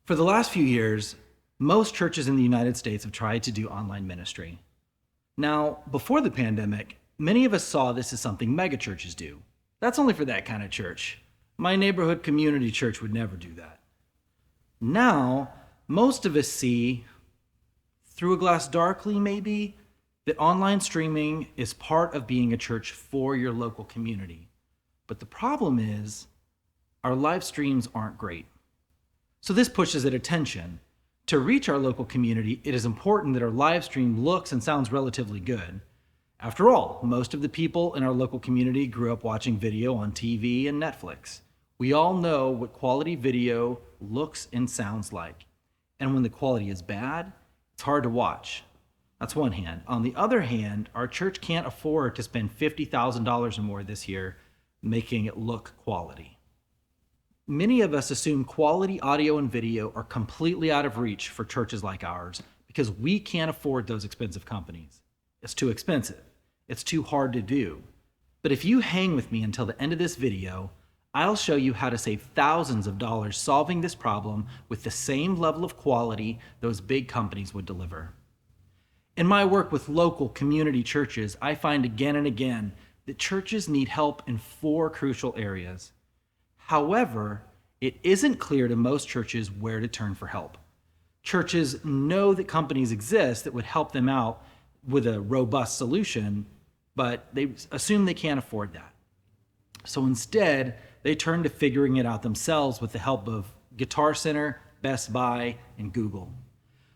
For the last few years, most churches in the United States have tried to do online ministry. Now, before the pandemic, many of us saw this as something megachurches do. That's only for that kind of church. My neighborhood community church would never do that. Now, most of us see, through a glass darkly maybe, that online streaming is part of being a church for your local community. But the problem is, our live streams aren't great. So this pushes at attention. To reach our local community, it is important that our live stream looks and sounds relatively good. After all, most of the people in our local community grew up watching video on TV and Netflix. We all know what quality video looks and sounds like. And when the quality is bad, it's hard to watch. That's one hand. On the other hand, our church can't afford to spend $50,000 or more this year making it look quality. Many of us assume quality audio and video are completely out of reach for churches like ours because we can't afford those expensive companies. It's too expensive. It's too hard to do. But if you hang with me until the end of this video, I'll show you how to save thousands of dollars solving this problem with the same level of quality those big companies would deliver. In my work with local community churches, I find again and again that churches need help in 4 crucial areas. However, it isn't clear to most churches where to turn for help. Churches know that companies exist that would help them out with a robust solution, but they assume they can't afford that. So instead, they turn to figuring it out themselves with the help of Guitar Center, Best Buy, and Google.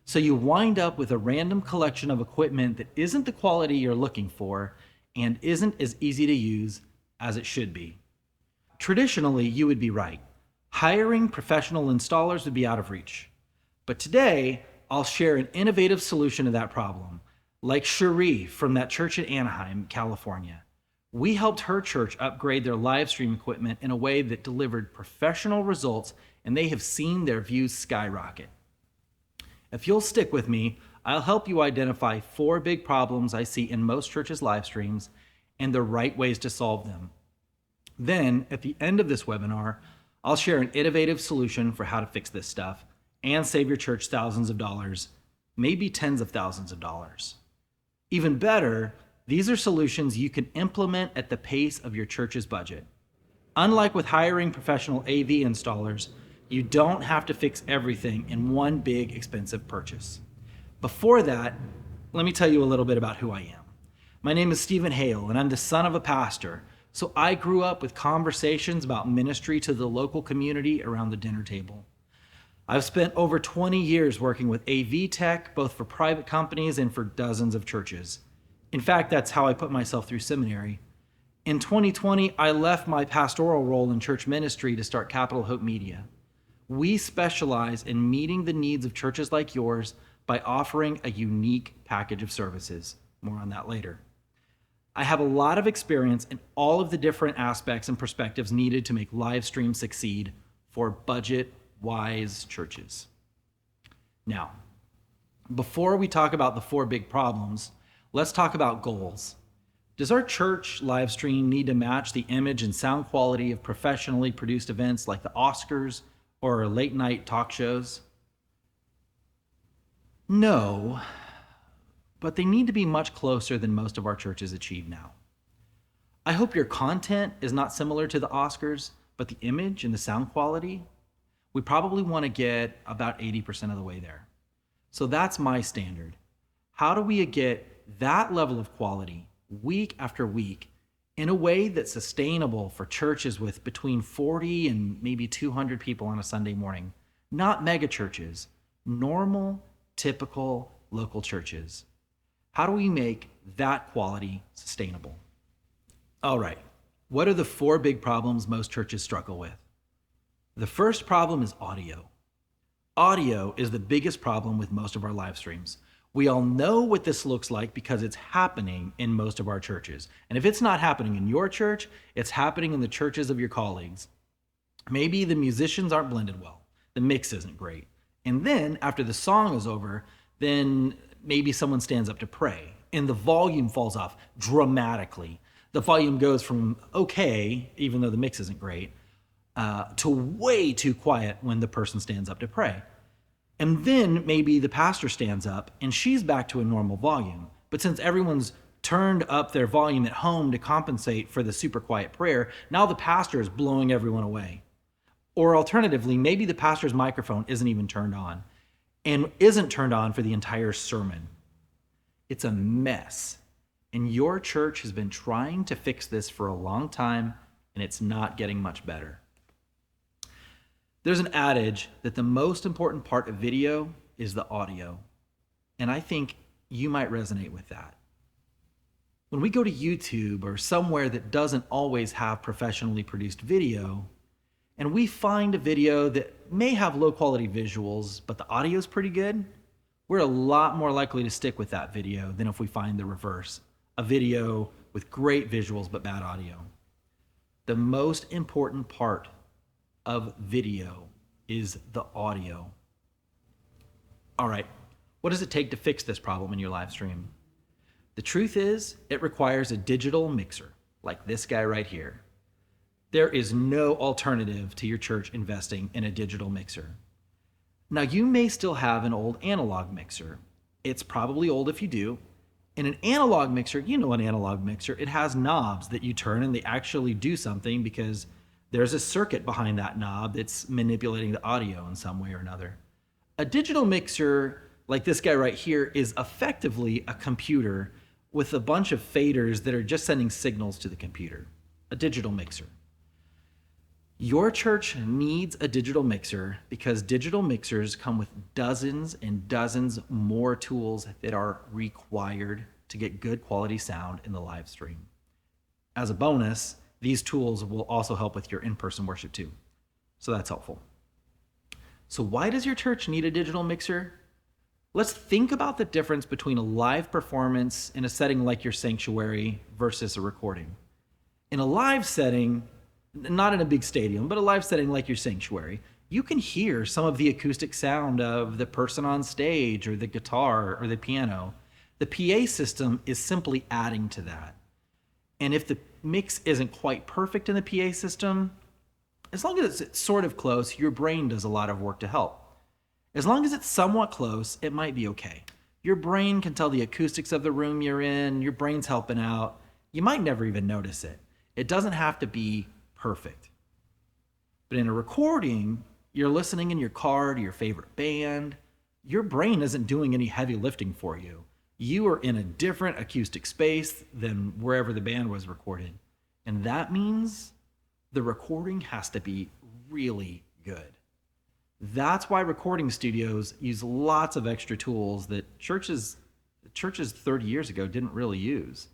So you wind up with a random collection of equipment that isn't the quality you're looking for and isn't as easy to use as it should be. Traditionally, you would be right. Hiring professional installers would be out of reach. But today, I'll share an innovative solution to that problem, like Cherie from that church in Anaheim, California. We helped her church upgrade their live stream equipment in a way that delivered professional results, and they have seen their views skyrocket. If you'll stick with me, I'll help you identify 4 big problems I see in most churches' live streams and the right ways to solve them. Then, at the end of this webinar, I'll share an innovative solution for how to fix this stuff and save your church thousands of dollars, maybe tens of thousands of dollars. Even better, these are solutions you can implement at the pace of your church's budget. Unlike with hiring professional AV installers, you don't have to fix everything in one big expensive purchase. Before that, let me tell you a little bit about who I am. My name is Stephen Hale, and I'm the son of a pastor. So I grew up with conversations about ministry to the local community around the dinner table. I've spent over 20 years working with AV tech, both for private companies and for dozens of churches. In fact, that's how I put myself through seminary. In 2020, I left my pastoral role in church ministry to start Capital Hope Media. We specialize in meeting the needs of churches like yours by offering a unique package of services. More on that later. I have a lot of experience in all of the different aspects and perspectives needed to make live stream succeed for budget-wise churches. Now, before we talk about the 4 big problems, let's talk about goals. Does our church live stream need to match the image and sound quality of professionally produced events like the Oscars or late-night talk shows? No. But they need to be much closer than most of our churches achieve now. I hope your content is not similar to the Oscars, but the image and the sound quality, we probably want to get about 80% of the way there. So that's my standard. How do we get that level of quality week after week in a way that's sustainable for churches with between 40 and maybe 200 people on a Sunday morning? Not mega churches, normal, typical local churches. How do we make that quality sustainable? All right, what are the 4 big problems most churches struggle with? The first problem is audio. Audio is the biggest problem with most of our live streams. We all know what this looks like because it's happening in most of our churches. And if it's not happening in your church, it's happening in the churches of your colleagues. Maybe the musicians aren't blended well. The mix isn't great. And then after the song is over, then maybe someone stands up to pray and the volume falls off dramatically. The volume goes from okay, even though the mix isn't great, to way too quiet when the person stands up to pray. And then maybe the pastor stands up and she's back to a normal volume. But since everyone's turned up their volume at home to compensate for the super quiet prayer, now the pastor is blowing everyone away. Or alternatively, maybe the pastor's microphone isn't even turned on and isn't turned on for the entire sermon. It's a mess. And your church has been trying to fix this for a long time, and it's not getting much better. There's an adage that the most important part of video is the audio. And I think you might resonate with that. When we go to YouTube or somewhere that doesn't always have professionally produced video, and we find a video that may have low quality visuals, but the audio is pretty good, we're a lot more likely to stick with that video than if we find the reverse, a video with great visuals but bad audio. The most important part of video is the audio. All right, what does it take to fix this problem in your live stream? The truth is, it requires a digital mixer, like this guy right here. There is no alternative to your church investing in a digital mixer. Now, you may still have an old analog mixer. It's probably old if you do. In an analog mixer, you know an analog mixer, it has knobs that you turn and they actually do something because there's a circuit behind that knob that's manipulating the audio in some way or another. A digital mixer, like this guy right here, is effectively a computer with a bunch of faders that are just sending signals to the computer. A digital mixer. Your church needs a digital mixer because digital mixers come with dozens and dozens more tools that are required to get good quality sound in the live stream. As a bonus, these tools will also help with your in-person worship too. So that's helpful. So why does your church need a digital mixer? Let's think about the difference between a live performance in a setting like your sanctuary versus a recording. In a live setting, not in a big stadium, but a live setting like your sanctuary, you can hear some of the acoustic sound of the person on stage or the guitar or the piano. The PA system is simply adding to that. And if the mix isn't quite perfect in the PA system, as long as it's sort of close, your brain does a lot of work to help. As long as it's somewhat close, it might be okay. Your brain can tell the acoustics of the room you're in, your brain's helping out. You might never even notice it. It doesn't have to be perfect. But in a recording, you're listening in your car to your favorite band. Your brain isn't doing any heavy lifting for you. You are in a different acoustic space than wherever the band was recorded. And that means the recording has to be really good. That's why recording studios use lots of extra tools that churches 30 years ago didn't really use.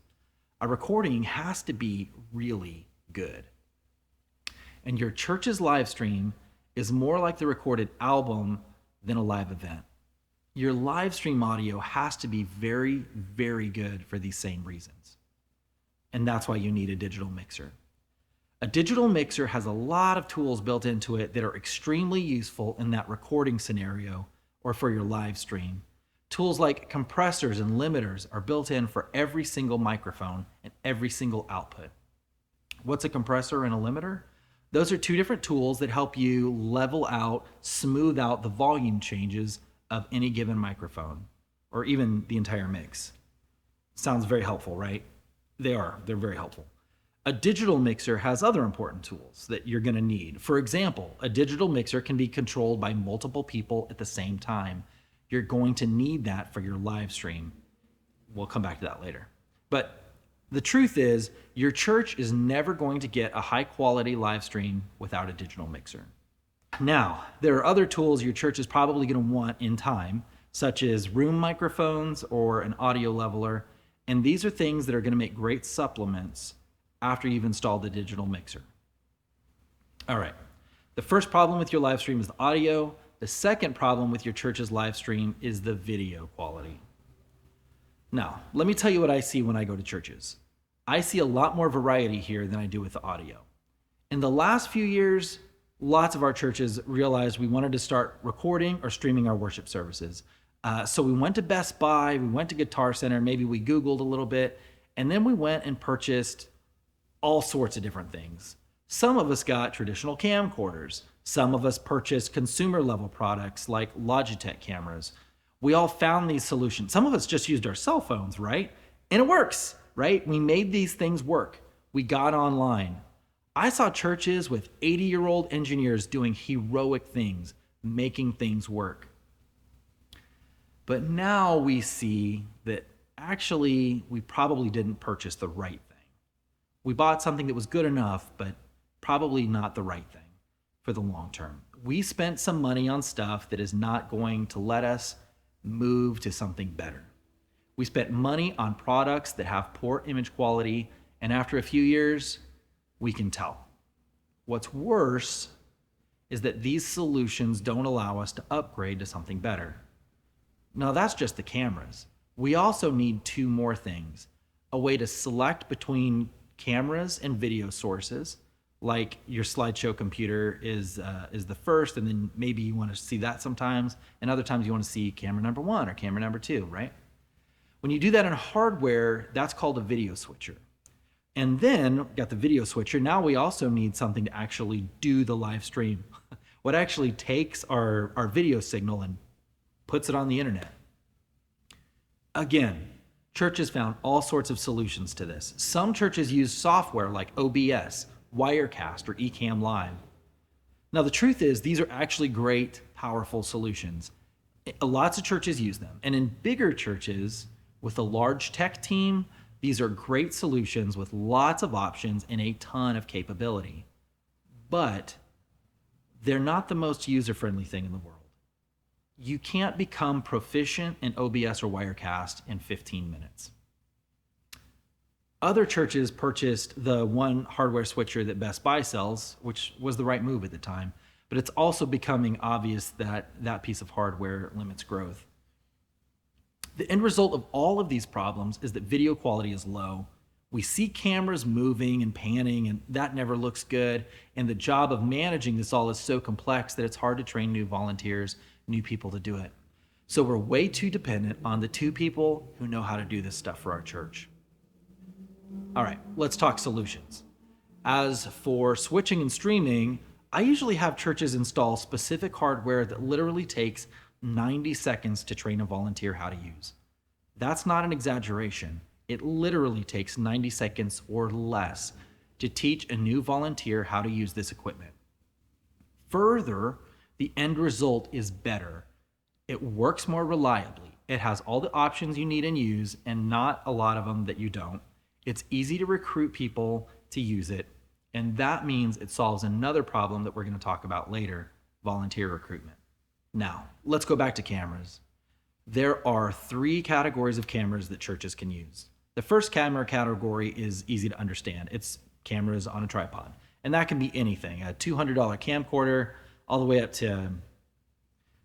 A recording has to be really good. And your church's live stream is more like the recorded album than a live event. Your live stream audio has to be very, very good for these same reasons. And that's why you need a digital mixer. A digital mixer has a lot of tools built into it that are extremely useful in that recording scenario or for your live stream. Tools like compressors and limiters are built in for every single microphone and every single output. What's a compressor and a limiter? Those are two different tools that help you level out, smooth out the volume changes of any given microphone, or even the entire mix. Sounds very helpful, right? They're very helpful. A digital mixer has other important tools that you're going to need. For example, a digital mixer can be controlled by multiple people at the same time. You're going to need that for your live stream. We'll come back to that later. But the truth is, your church is never going to get a high quality live stream without a digital mixer. Now, there are other tools your church is probably going to want in time, such as room microphones or an audio leveler. And these are things that are going to make great supplements after you've installed the digital mixer. All right. The first problem with your live stream is the audio. The second problem with your church's live stream is the video quality. Now, let me tell you what I see when I go to churches. I see a lot more variety here than I do with the audio. In the last few years, lots of our churches realized we wanted to start recording or streaming our worship services. So we went to Best Buy, we went to Guitar Center, maybe we Googled a little bit, and then we went and purchased all sorts of different things. Some of us got traditional camcorders. Some of us purchased consumer level products like Logitech cameras. We all found these solutions. Some of us just used our cell phones, right? And it works, right? We made these things work. We got online. I saw churches with 80-year-old engineers doing heroic things, making things work. But now we see that actually we probably didn't purchase the right thing. We bought something that was good enough, but probably not the right thing for the long term. We spent some money on stuff that is not going to let us move to something better. We spent money on products that have poor image quality, and after a few years, we can tell. What's worse is that these solutions don't allow us to upgrade to something better. Now, that's just the cameras. We also need two more things: a way to select between cameras and video sources, like your slideshow computer is the first, and then maybe you want to see that sometimes, and other times you want to see camera number 1 or camera number 2, right? When you do that in hardware, that's called a video switcher. And then got the video switcher. Now we also need something to actually do the live stream. What actually takes our video signal and puts it on the internet. Again, churches found all sorts of solutions to this. Some churches use software like OBS, Wirecast, or Ecamm Live. Now, the truth is, these are actually great, powerful solutions. Lots of churches use them. And in bigger churches with a large tech team, these are great solutions with lots of options and a ton of capability. But they're not the most user-friendly thing in the world. You can't become proficient in OBS or Wirecast in 15 minutes. Other churches purchased the one hardware switcher that Best Buy sells, which was the right move at the time, but it's also becoming obvious that that piece of hardware limits growth. The end result of all of these problems is that video quality is low. We see cameras moving and panning, and that never looks good. And the job of managing this all is so complex that it's hard to train new volunteers, new people to do it. So we're way too dependent on the 2 people who know how to do this stuff for our church. All right, let's talk solutions. As for switching and streaming, I usually have churches install specific hardware that literally takes 90 seconds to train a volunteer how to use. That's not an exaggeration. It literally takes 90 seconds or less to teach a new volunteer how to use this equipment. Further, the end result is better. It works more reliably. It has all the options you need and use, and not a lot of them that you don't. It's easy to recruit people to use it, and that means it solves another problem that we're going to talk about later: volunteer recruitment. Now, let's go back to cameras. There are 3 categories of cameras that churches can use. The first camera category is easy to understand. It's cameras on a tripod, and that can be anything: a $200 camcorder all the way up to,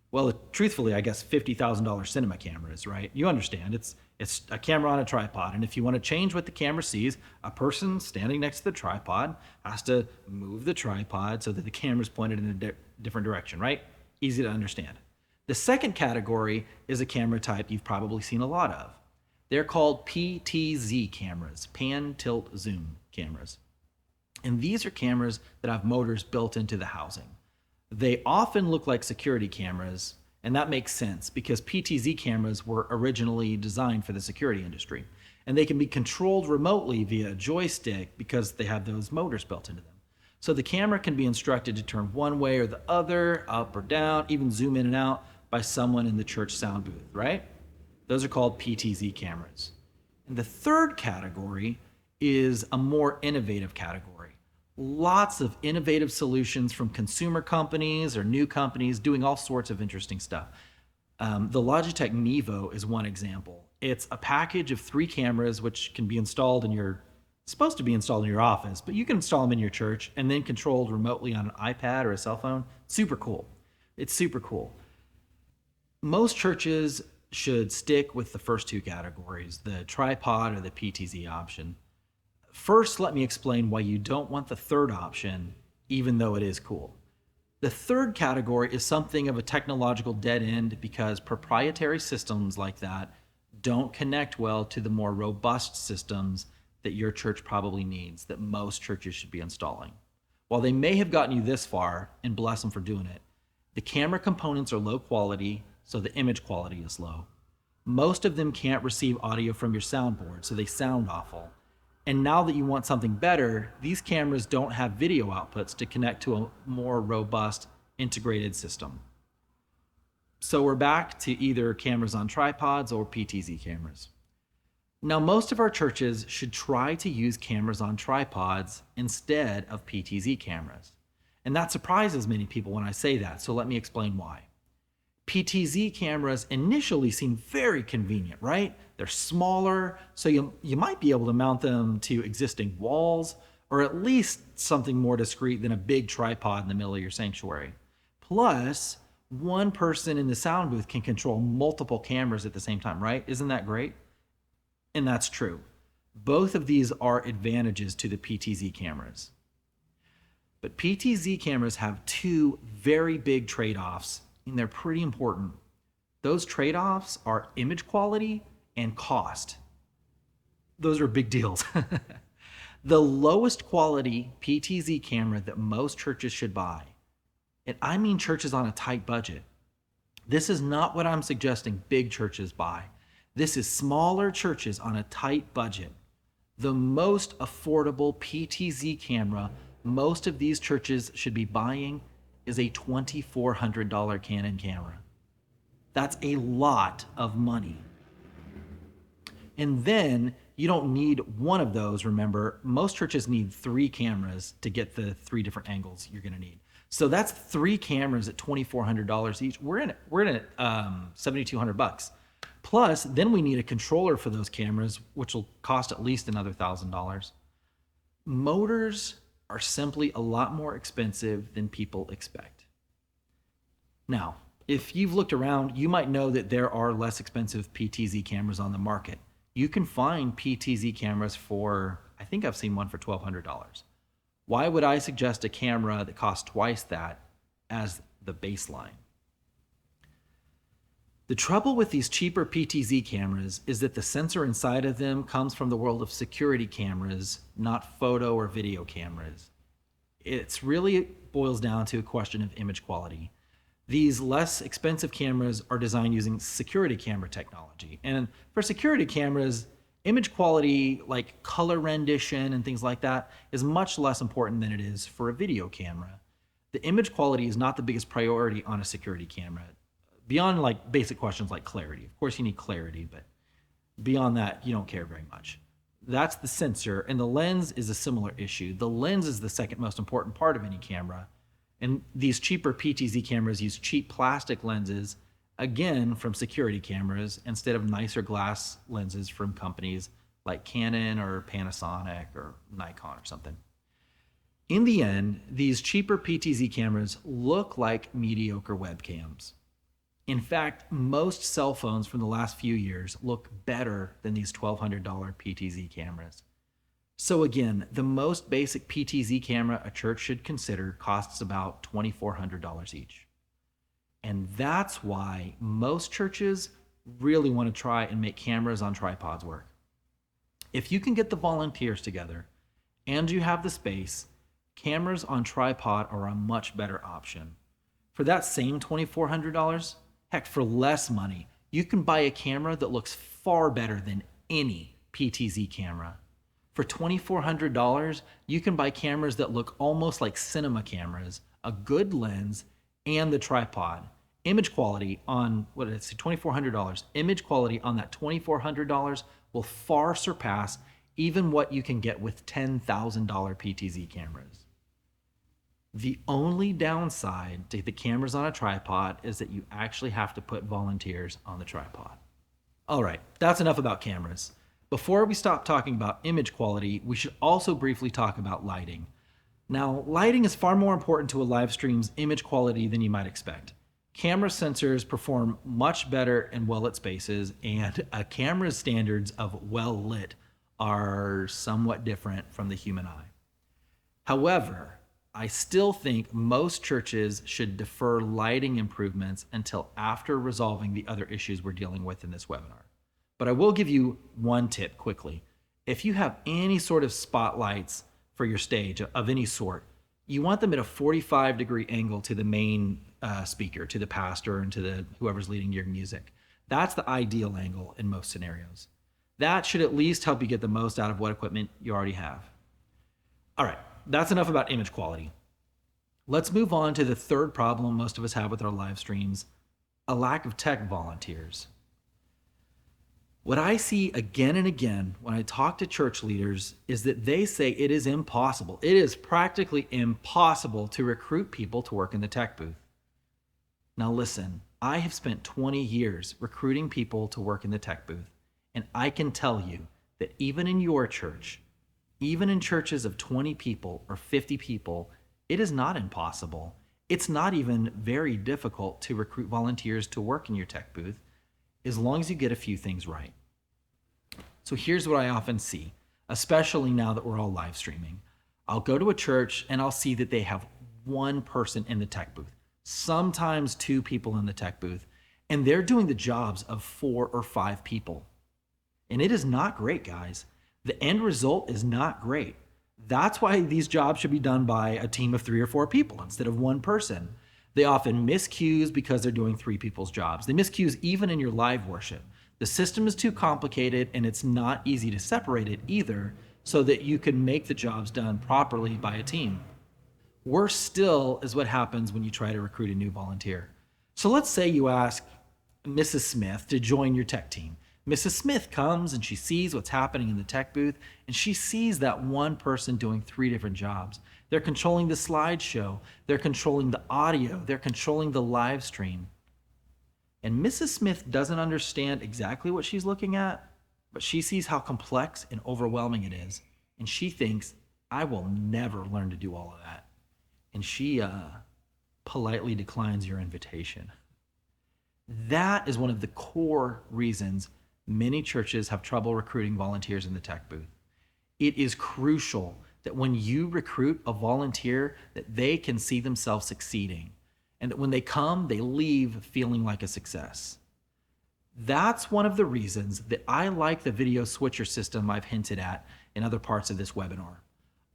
well, truthfully, I guess $50,000 cinema cameras, right? You understand, it's a camera on a tripod, and if you want to change what the camera sees, a person standing next to the tripod has to move the tripod so that the camera's pointed in a different direction, right? Easy to understand. The second category is a camera type you've probably seen a lot of. They're called PTZ cameras, pan, tilt, zoom cameras. And these are cameras that have motors built into the housing. They often look like security cameras, and that makes sense because PTZ cameras were originally designed for the security industry. And they can be controlled remotely via a joystick because they have those motors built into them. So the camera can be instructed to turn one way or the other, up or down, even zoom in and out by someone in the church sound booth, right? Those are called PTZ cameras. And the third category is a more innovative category. Lots of innovative solutions from consumer companies or new companies doing all sorts of interesting stuff. The Logitech Mevo is one example. It's a package of 3 cameras which can be installed supposed to be installed in your office, but you can install them in your church and then controlled remotely on an iPad or a cell phone. Super cool. It's super cool. Most churches should stick with the first 2 categories, the tripod or the PTZ option. First, let me explain why you don't want the third option, even though it is cool. The third category is something of a technological dead end because proprietary systems like that don't connect well to the more robust systems that your church probably needs, that most churches should be installing. While they may have gotten you this far, and bless them for doing it, the camera components are low quality, so the image quality is low. Most of them can't receive audio from your soundboard, so they sound awful. And now that you want something better, these cameras don't have video outputs to connect to a more robust integrated system. So we're back to either cameras on tripods or PTZ cameras. Now, most of our churches should try to use cameras on tripods instead of PTZ cameras. And that surprises many people when I say that, so let me explain why. PTZ cameras initially seem very convenient, right? They're smaller, so you might be able to mount them to existing walls, or at least something more discreet than a big tripod in the middle of your sanctuary. Plus, one person in the sound booth can control multiple cameras at the same time, right? Isn't that great? And that's true. Both of these are advantages to the PTZ cameras. But PTZ cameras have two very big trade-offs, and they're pretty important. Those trade-offs are image quality and cost. Those are big deals. The lowest quality PTZ camera that most churches should buy, and I mean churches on a tight budget. This is not what I'm suggesting big churches buy. This is smaller churches on a tight budget. The most affordable PTZ camera most of these churches should be buying is a $2,400 Canon camera. That's a lot of money. And then you don't need one of those. Remember, most churches need 3 cameras to get the 3 different angles you're going to need. So that's 3 cameras at $2,400 each. We're in it. $7,200. Plus, then we need a controller for those cameras, which will cost at least another $1,000. Motors are simply a lot more expensive than people expect. Now, if you've looked around, you might know that there are less expensive PTZ cameras on the market. You can find PTZ cameras for, I think I've seen one for $1,200. Why would I suggest a camera that costs twice that as the baseline? The trouble with these cheaper PTZ cameras is that the sensor inside of them comes from the world of security cameras, not photo or video cameras. It's really boils down to a question of image quality. These less expensive cameras are designed using security camera technology. And for security cameras, image quality, like color rendition and things like that, is much less important than it is for a video camera. The image quality is not the biggest priority on a security camera. Beyond like basic questions like clarity. Of course you need clarity, but beyond that, you don't care very much. That's the sensor, and the lens is a similar issue. The lens is the second most important part of any camera. And these cheaper PTZ cameras use cheap plastic lenses, again, from security cameras, instead of nicer glass lenses from companies like Canon or Panasonic or Nikon or something. In the end, these cheaper PTZ cameras look like mediocre webcams. In fact, most cell phones from the last few years look better than these $1,200 PTZ cameras. So again, the most basic PTZ camera a church should consider costs about $2,400 each. And that's why most churches really want to try and make cameras on tripods work. If you can get the volunteers together and you have the space, cameras on tripod are a much better option. For that same $2,400, heck, for less money, you can buy a camera that looks far better than any PTZ camera. For $2,400, you can buy cameras that look almost like cinema cameras, a good lens, and the tripod. Image quality on, $2,400. Image quality on that $2,400 will far surpass even what you can get with $10,000 PTZ cameras. The only downside to the cameras on a tripod is that you actually have to put volunteers on the tripod. All right, that's enough about cameras. Before we stop talking about image quality, we should also briefly talk about lighting. Now, lighting is far more important to a live stream's image quality than you might expect. Camera sensors perform much better in well-lit spaces, and a camera's standards of well-lit are somewhat different from the human eye. However, I still think most churches should defer lighting improvements until after resolving the other issues we're dealing with in this webinar. But I will give you one tip quickly. If you have any sort of spotlights for your stage of any sort, you want them at a 45-degree angle to the main speaker, to the pastor, and to the whoever's leading your music. That's the ideal angle in most scenarios. That should at least help you get the most out of what equipment you already have. All right, that's enough about image quality. Let's move on to the third problem most of us have with our live streams, a lack of tech volunteers. What I see again and again when I talk to church leaders is that they say it is impossible. It is practically impossible to recruit people to work in the tech booth. Now listen, I have spent 20 years recruiting people to work in the tech booth, and I can tell you that even in your church, even in churches of 20 people or 50 people, it is not impossible. It's not even very difficult to recruit volunteers to work in your tech booth, as long as you get a few things right. So here's what I often see, especially now that we're all live streaming. I'll go to a church and I'll see that they have one person in the tech booth, sometimes two people in the tech booth, and they're doing the jobs of 4 or 5 people. And it is not great, guys. The end result is not great. That's why these jobs should be done by a team of 3 or 4 people instead of one person. They often miss cues because they're doing 3 people's jobs. They miss cues even in your live worship. The system is too complicated and it's not easy to separate it either so that you can make the jobs done properly by a team. Worse still is what happens when you try to recruit a new volunteer. So let's say you ask Mrs. Smith to join your tech team. Mrs. Smith comes and she sees what's happening in the tech booth, and she sees that one person doing 3 different jobs. They're controlling the slideshow, they're controlling the audio, they're controlling the live stream. And Mrs. Smith doesn't understand exactly what she's looking at, but she sees how complex and overwhelming it is, and she thinks, I will never learn to do all of that. And she politely declines your invitation. That is one of the core reasons many churches have trouble recruiting volunteers in the tech booth. It is crucial that when you recruit a volunteer, that they can see themselves succeeding, and that when they come, they leave feeling like a success. That's one of the reasons that I like the video switcher system I've hinted at in other parts of this webinar.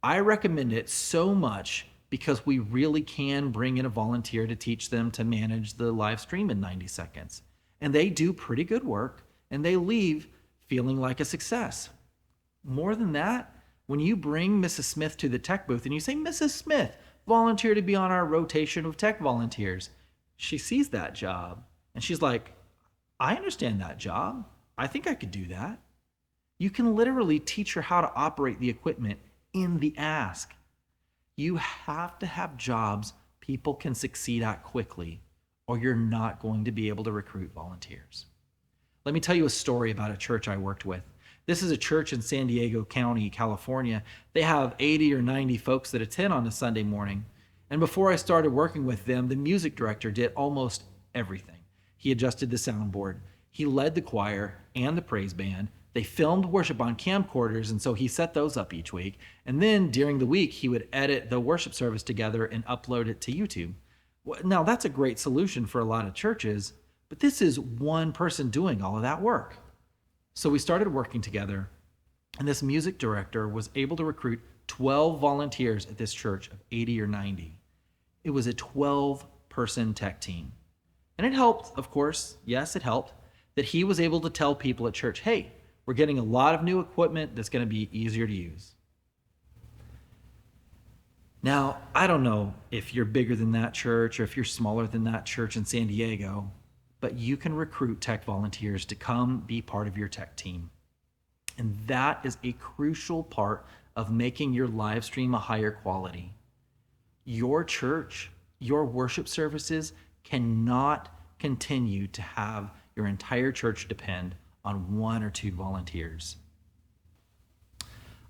I recommend it so much because we really can bring in a volunteer to teach them to manage the live stream in 90 seconds. And they do pretty good work, and they leave feeling like a success. More than that, when you bring Mrs. Smith to the tech booth and you say, Mrs. Smith, volunteer to be on our rotation of tech volunteers, she sees that job and she's like, I understand that job. I think I could do that. You can literally teach her how to operate the equipment in the ask. You have to have jobs people can succeed at quickly, or you're not going to be able to recruit volunteers. Let me tell you a story about a church I worked with. This is a church in San Diego County, California. They have 80 or 90 folks that attend on a Sunday morning. And before I started working with them, the music director did almost everything. He adjusted the soundboard. He led the choir and the praise band. They filmed worship on camcorders, and so he set those up each week. And then during the week, he would edit the worship service together and upload it to YouTube. Now, that's a great solution for a lot of churches, but this is one person doing all of that work. So we started working together, and this music director was able to recruit 12 volunteers at this church of 80 or 90. It was a 12-person tech team. And it helped, of course, yes, it helped, that he was able to tell people at church, hey, we're getting a lot of new equipment that's going to be easier to use. Now, I don't know if you're bigger than that church or if you're smaller than that church in San Diego, but you can recruit tech volunteers to come be part of your tech team. And that is a crucial part of making your live stream a higher quality. Your church, your worship services cannot continue to have your entire church depend on 1 or 2 volunteers.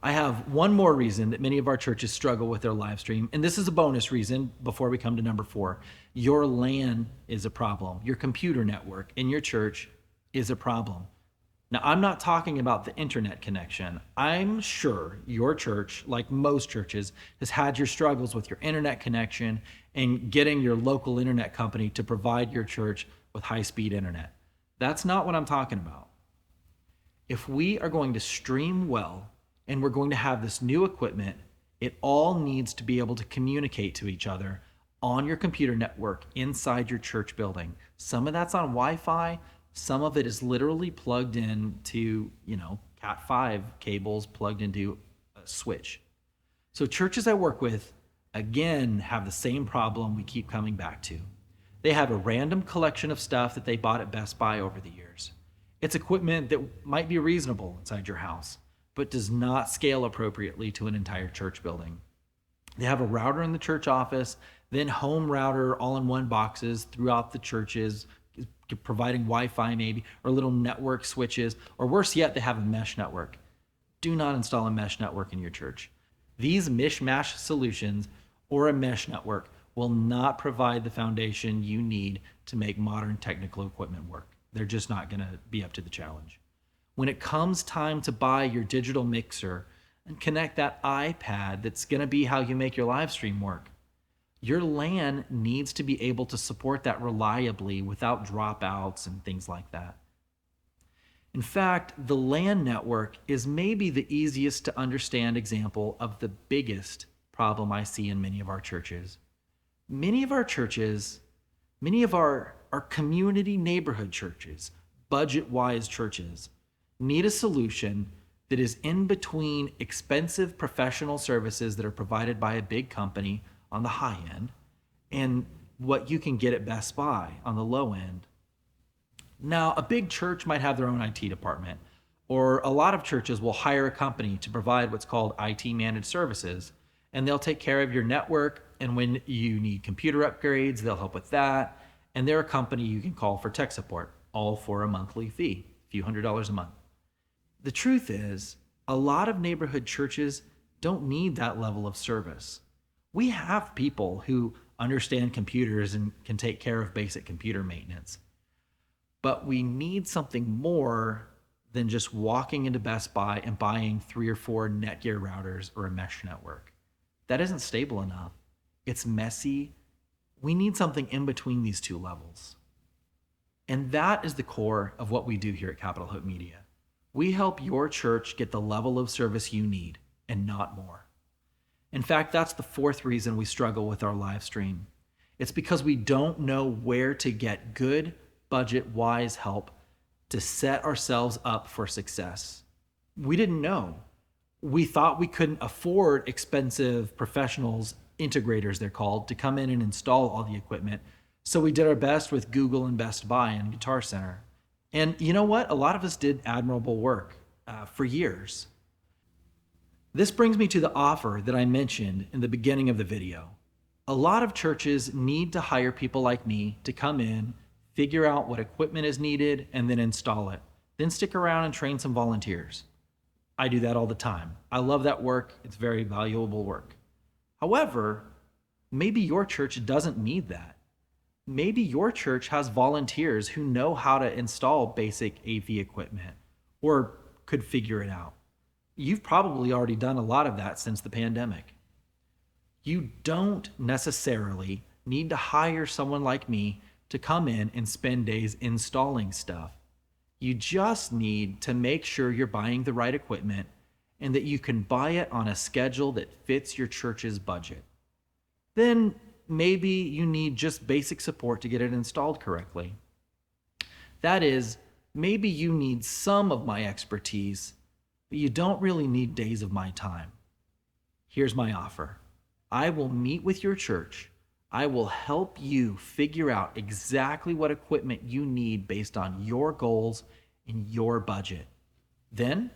I have one more reason that many of our churches struggle with their live stream, and this is a bonus reason before we come to number 4. Your LAN is a problem. Your computer network in your church is a problem. Now, I'm not talking about the internet connection. I'm sure your church, like most churches, has had your struggles with your internet connection and getting your local internet company to provide your church with high-speed internet. That's not what I'm talking about. If we are going to stream well and we're going to have this new equipment, It all needs to be able to communicate to each other on your computer network inside your church building. Some of that's on Wi-Fi, some of it is literally plugged in to, Cat5 cables plugged into a switch. So churches I work with, again, have the same problem we keep coming back to. They have a random collection of stuff that they bought at Best Buy over the years. It's equipment that might be reasonable inside your house, but does not scale appropriately to an entire church building. They have a router in the church office, then home router all-in-one boxes throughout the churches, providing Wi-Fi maybe, or little network switches, or worse yet, they have a mesh network. Do not install a mesh network in your church. These mishmash solutions or a mesh network will not provide the foundation you need to make modern technical equipment work. They're just not going to be up to the challenge. When it comes time to buy your digital mixer and connect that iPad that's going to be how you make your live stream work, your LAN needs to be able to support that reliably without dropouts and things like that. In fact, the LAN network is maybe the easiest to understand example of the biggest problem I see in many of our churches. Many of our community neighborhood churches, budget-wise churches, need a solution that is in between expensive professional services that are provided by a big company on the high end and what you can get at Best Buy on the low end. Now, a big church might have their own IT department, or a lot of churches will hire a company to provide what's called IT managed services, and they'll take care of your network, and when you need computer upgrades, they'll help with that, and they're a company you can call for tech support, all for a monthly fee, a few $100s a month. The truth is, a lot of neighborhood churches don't need that level of service. We have people who understand computers and can take care of basic computer maintenance. But we need something more than just walking into Best Buy and buying 3 or 4 Netgear routers or a mesh network. That isn't stable enough. It's messy. We need something in between these two levels. And that is the core of what we do here at Capitol Hope Media. We help your church get the level of service you need and not more. In fact, that's the 4th reason we struggle with our live stream. It's because we don't know where to get good, budget-wise help to set ourselves up for success. We didn't know. We thought we couldn't afford expensive professionals, integrators they're called, to come in and install all the equipment. So we did our best with Google and Best Buy and Guitar Center. And you know what? A lot of us did admirable work for years. This brings me to the offer that I mentioned in the beginning of the video. A lot of churches need to hire people like me to come in, figure out what equipment is needed, and then install it. Then stick around and train some volunteers. I do that all the time. I love that work. It's very valuable work. However, maybe your church doesn't need that. Maybe your church has volunteers who know how to install basic AV equipment or could figure it out. You've probably already done a lot of that since the pandemic. You don't necessarily need to hire someone like me to come in and spend days installing stuff. You just need to make sure you're buying the right equipment and that you can buy it on a schedule that fits your church's budget. Then maybe you need just basic support to get it installed correctly. That is, maybe you need some of my expertise, but you don't really need days of my time. Here's my offer. I will meet with your church. I will help you figure out exactly what equipment you need based on your goals and your budget. Then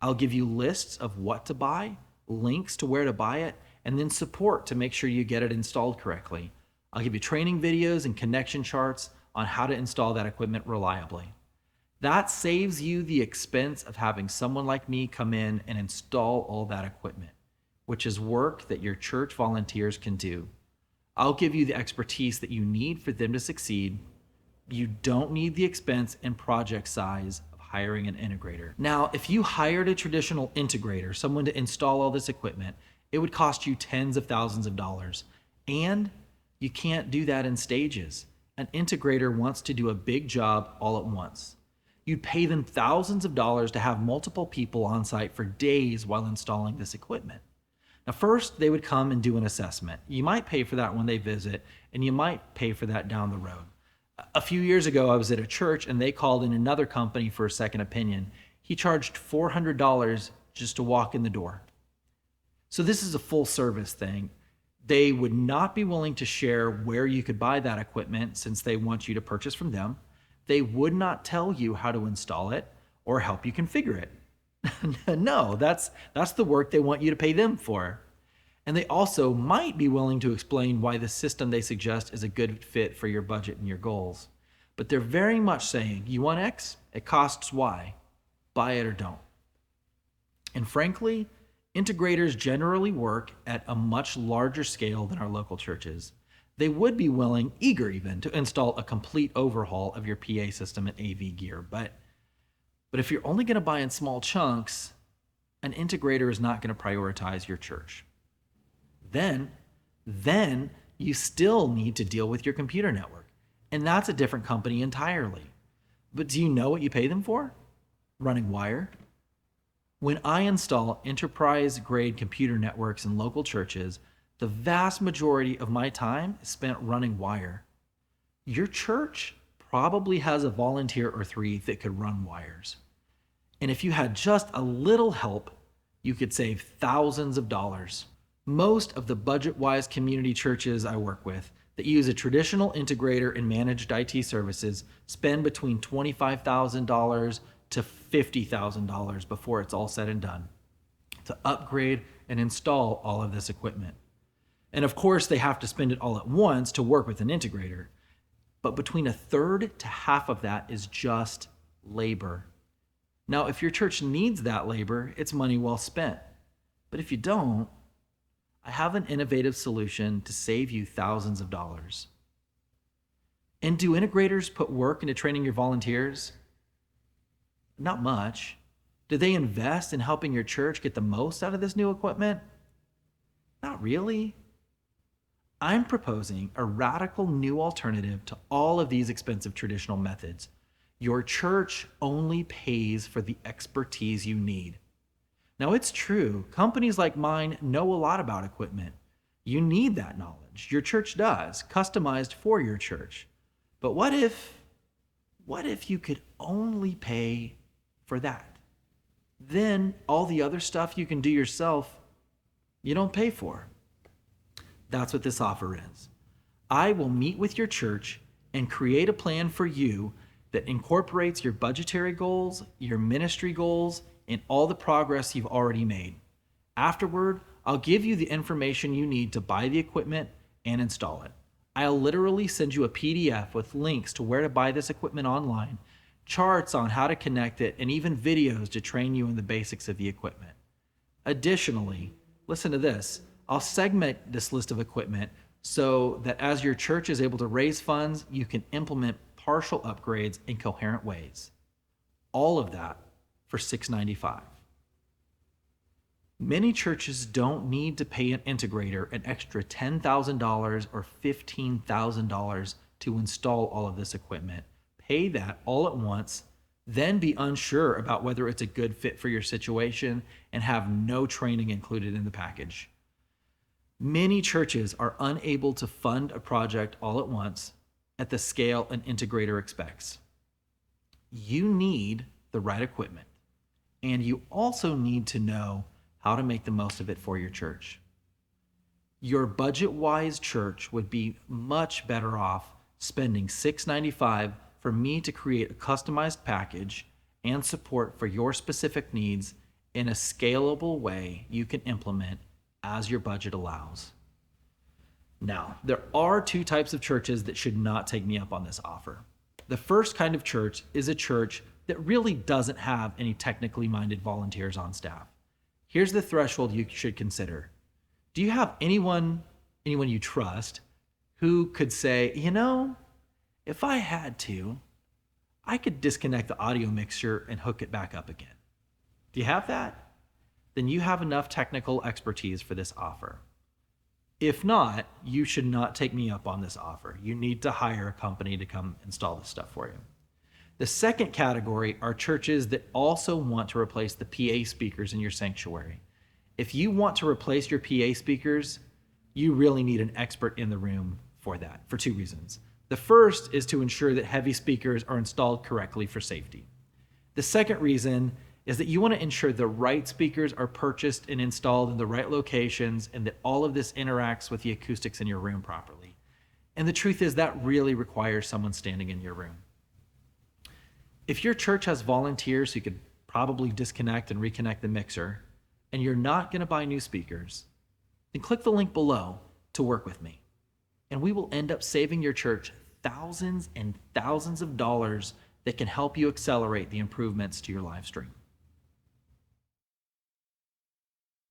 I'll give you lists of what to buy, links to where to buy it, and then support to make sure you get it installed correctly. I'll give you training videos and connection charts on how to install that equipment reliably. That saves you the expense of having someone like me come in and install all that equipment, which is work that your church volunteers can do. I'll give you the expertise that you need for them to succeed. You don't need the expense and project size of hiring an integrator. Now, if you hired a traditional integrator, someone to install all this equipment, it would cost you tens of thousands of dollars. And you can't do that in stages. An integrator wants to do a big job all at once. You'd pay them thousands of dollars to have multiple people on site for days while installing this equipment. Now, first, they would come and do an assessment. You might pay for that when they visit, and you might pay for that down the road. A few years ago, I was at a church and they called in another company for a second opinion. He charged $400 just to walk in the door. So this is a full service thing. They would not be willing to share where you could buy that equipment since they want you to purchase from them. They would not tell you how to install it or help you configure it. No, that's the work they want you to pay them for. And they also might be willing to explain why the system they suggest is a good fit for your budget and your goals. But they're very much saying, you want X? It costs Y. Buy it or don't. And frankly, integrators generally work at a much larger scale than our local churches. They would be willing, eager even, to install a complete overhaul of your PA system and AV gear. But if you're only going to buy in small chunks, an integrator is not going to prioritize your church. Then you still need to deal with your computer network. And that's a different company entirely. But do you know what you pay them for? Running wire. When I install enterprise-grade computer networks in local churches, the vast majority of my time is spent running wire. Your church probably has a volunteer or three that could run wires. And if you had just a little help, you could save thousands of dollars. Most of the budget-wise community churches I work with that use a traditional integrator and managed IT services spend between $25,000 to $50,000 before it's all said and done to upgrade and install all of this equipment. And of course, they have to spend it all at once to work with an integrator. But between a third to half of that is just labor. Now, if your church needs that labor, it's money well spent. But if you don't, I have an innovative solution to save you thousands of dollars. And do integrators put work into training your volunteers? Not much. Do they invest in helping your church get the most out of this new equipment? Not really. I'm proposing a radical new alternative to all of these expensive traditional methods. Your church only pays for the expertise you need. Now, it's true, companies like mine know a lot about equipment. You need that knowledge. Your church does, customized for your church. But what if you could only pay for that? Then all the other stuff you can do yourself, you don't pay for. That's what this offer is. I will meet with your church and create a plan for you that incorporates your budgetary goals, your ministry goals, and all the progress you've already made. Afterward, I'll give you the information you need to buy the equipment and install it. I'll literally send you a PDF with links to where to buy this equipment online, charts on how to connect it, and even videos to train you in the basics of the equipment. Additionally, listen to this, I'll segment this list of equipment so that as your church is able to raise funds, you can implement partial upgrades in coherent ways. All of that for $695. Many churches don't need to pay an integrator an extra $10,000 or $15,000 to install all of this equipment. Pay that all at once, then be unsure about whether it's a good fit for your situation and have no training included in the package. Many churches are unable to fund a project all at once at the scale an integrator expects. You need the right equipment, and you also need to know how to make the most of it for your church. Your budget-wise church would be much better off spending $695 for me to create a customized package and support for your specific needs in a scalable way you can implement as your budget allows. Now, there are two types of churches that should not take me up on this offer. The first kind of church is a church that really doesn't have any technically minded volunteers on staff. Here's the threshold you should consider. Do you have anyone you trust who could say, if I had to, I could disconnect the audio mixer and hook it back up again? Do you have that? Then you have enough technical expertise for this offer. If not, you should not take me up on this offer. You need to hire a company to come install this stuff for you. The second category are churches that also want to replace the PA speakers in your sanctuary. If you want to replace your PA speakers, you really need an expert in the room for that, for two reasons. The first is to ensure that heavy speakers are installed correctly for safety. The second reason is that you want to ensure the right speakers are purchased and installed in the right locations and that all of this interacts with the acoustics in your room properly. And the truth is that really requires someone standing in your room. If your church has volunteers who could probably disconnect and reconnect the mixer, and you're not going to buy new speakers, then click the link below to work with me. And we will end up saving your church thousands and thousands of dollars that can help you accelerate the improvements to your live stream.